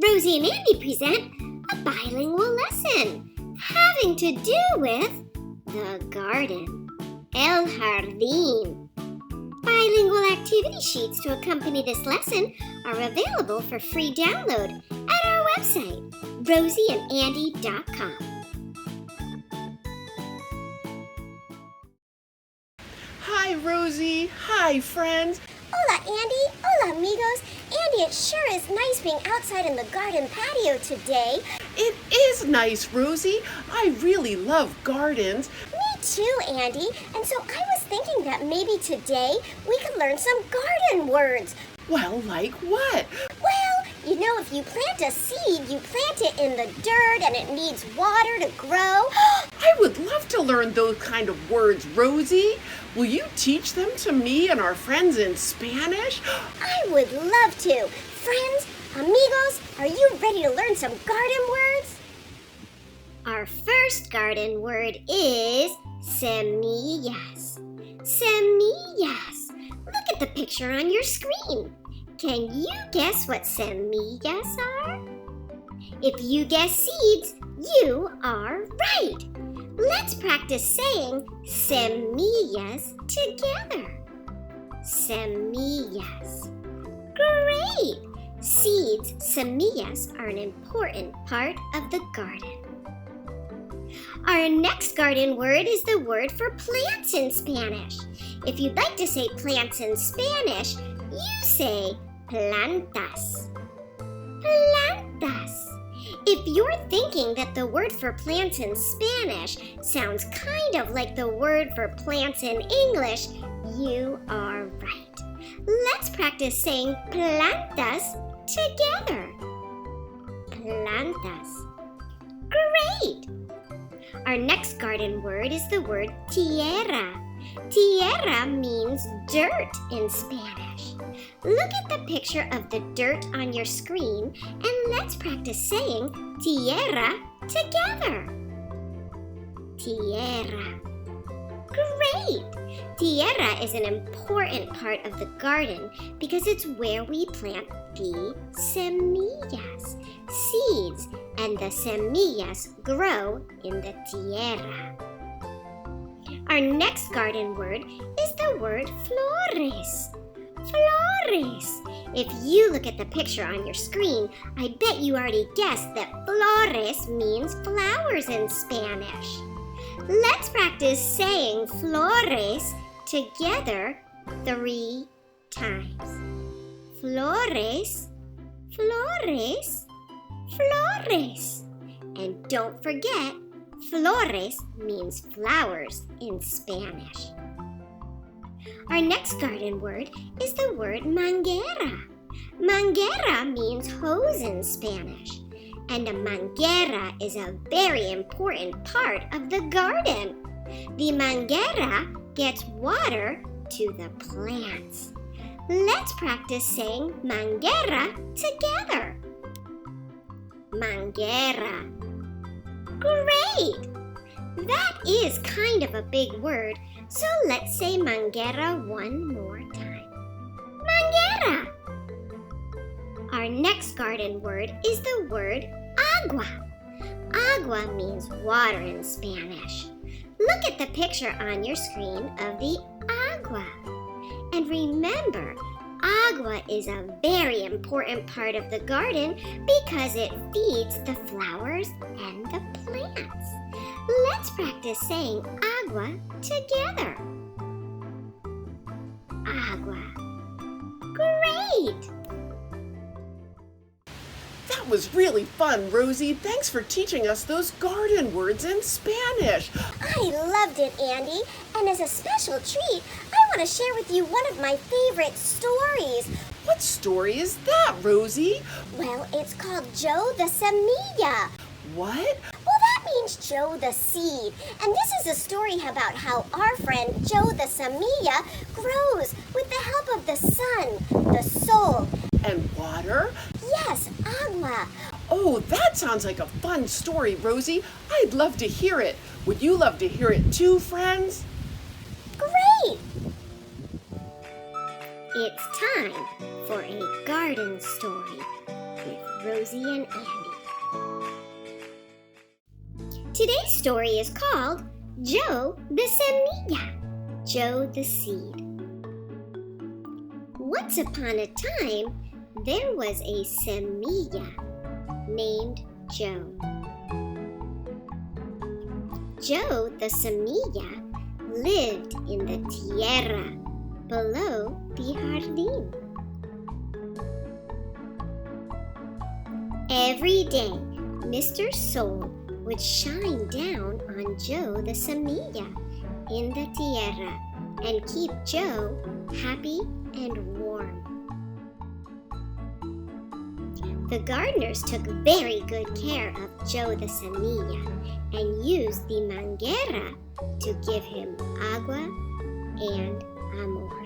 Rosie and Andy present a bilingual lesson having to do with the garden, El Jardín. Bilingual activity sheets to accompany this lesson are available for free download at our website, rosieandandy.com. Hi, Rosie. Hi, friends. Hola, Andy. Hola, amigos. Andy, it sure is nice being outside in the garden patio today. It is nice, Rosie. I really love gardens. Me too, Andy. And so I was thinking that maybe today we could learn some garden words. Well, like what? Well, you know, if you plant a seed, you plant it in the dirt and it needs water to grow. I would love to learn those kind of words, Rosie. Will you teach them to me and our friends in Spanish? I would love to. Friends, amigos, are you ready to learn some garden words? Our first garden word is semillas. Semillas. Look at the picture on your screen. Can you guess what semillas are? If you guess seeds, you are right. Let's practice saying semillas together. Semillas. Great! Seeds, semillas, are an important part of the garden. Our next garden word is the word for plants in Spanish. If you'd like to say plants in Spanish, you say plantas. Plantas. If you're thinking that the word for plants in Spanish sounds kind of like the word for plants in English, you are right. Let's practice saying plantas together. Plantas. Great! Our next garden word is the word tierra. Tierra means dirt in Spanish. Look at the picture of the dirt on your screen and let's practice saying tierra together. Tierra. Great! Tierra is an important part of the garden because it's where we plant the semillas, seeds, and the semillas grow in the tierra. Our next garden word is the word flores. Flores. If you look at the picture on your screen, I bet you already guessed that flores means flowers in Spanish. Let's practice saying flores together 3 times. Flores, flores, flores. And don't forget, flores means flowers in Spanish. Our next garden word is the word manguera. Manguera means hose in Spanish. And a manguera is a very important part of the garden. The manguera gets water to the plants. Let's practice saying manguera together. Manguera. Great! That is kind of a big word, so let's say manguera one more time. Manguera! Our next garden word is the word agua. Agua means water in Spanish. Look at the picture on your screen of the agua. And remember, agua is a very important part of the garden because it feeds the flowers and the plants. Let's practice saying agua together. Agua. Great! That was really fun, Rosie. Thanks for teaching us those garden words in Spanish. I loved it, Andy. And as a special treat, I want to share with you one of my favorite stories. What story is that, Rosie? Well, it's called Joe the Semilla. What? Well, that means Joe the seed. And this is a story about how our friend Joe the Semilla grows with the help of the sun, the sol. And water? Yes, agua. Oh, that sounds like a fun story, Rosie. I'd love to hear it. Would you love to hear it too, friends? Great! It's time for a garden story with Rosie Rosie and Andy. Today's story is called Joe the Semilla, Joe the Seed. Once upon a time, there was a semilla named Joe. Joe the Semilla lived in the tierra below the jardín. Every day, Mr. Sol would shine down on Joe the Semilla in the tierra and keep Joe happy and warm. The gardeners took very good care of Joe the Semilla and used the manguera to give him agua and amor.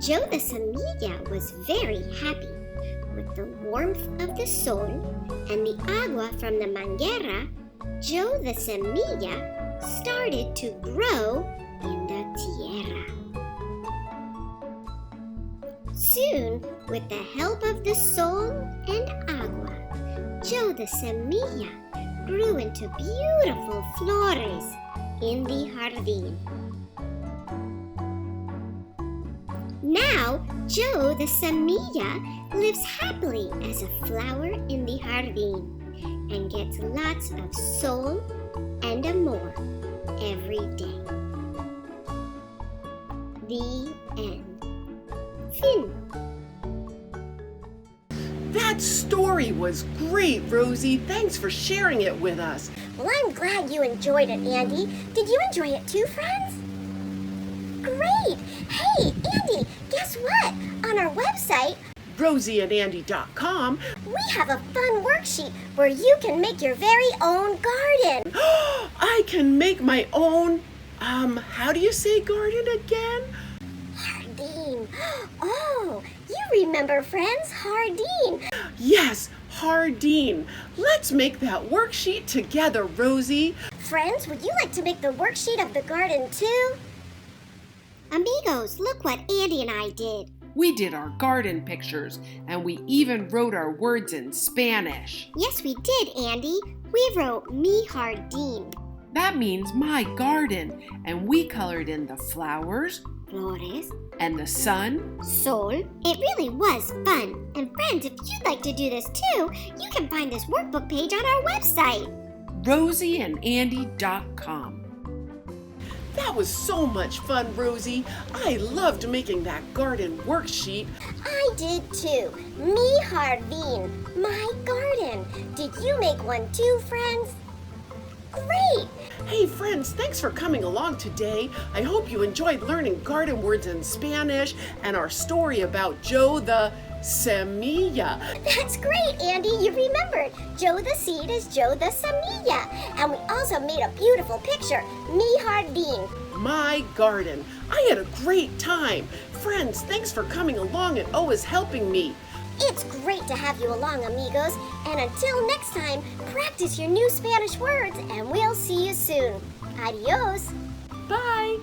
Joe the Semilla was very happy. With the warmth of the sol and the agua from the manguera, Joe the Semilla started to grow in the tierra. Soon, with the help of the sol and agua, Joe the Semilla grew into beautiful flores in the jardín. Now, Joe the Semilla lives happily as a flower in the jardín and gets lots of sol and amor every day. The end. Fin. That story was great, Rosie. Thanks for sharing it with us. Well, I'm glad you enjoyed it, Andy. Did you enjoy it too, friends? Great! Hey, Andy, guess what? On our website, rosieandandy.com, we have a fun worksheet where you can make your very own garden. I can make my own, how do you say garden again? Jardín. Oh, you remember, friends, Jardín. Yes, Jardín. Let's make that worksheet together, Rosie. Friends, would you like to make the worksheet of the garden too? Amigos, look what Andy and I did. We did our garden pictures, and we even wrote our words in Spanish. Yes, we did, Andy. We wrote mi jardín. That means my garden, and we colored in the flowers, Flores, and the sun. sol. It really was fun. And friends, if you'd like to do this too, you can find this workbook page on our website. rosieandandy.com. That was so much fun, Rosie. I loved making that garden worksheet. I did too. Mi jardín, my garden. Did you make one too, friends? Great! Hey friends, thanks for coming along today. I hope you enjoyed learning garden words in Spanish and our story about Joe the Semilla. That's great, Andy. You remembered. Joe the seed is Joe the Semilla. And we also made a beautiful picture. Mi jardín. My garden. I had a great time. Friends, thanks for coming along and always helping me. It's great to have you along, amigos. And until next time, practice your new Spanish words and we'll see you soon. Adios. Bye.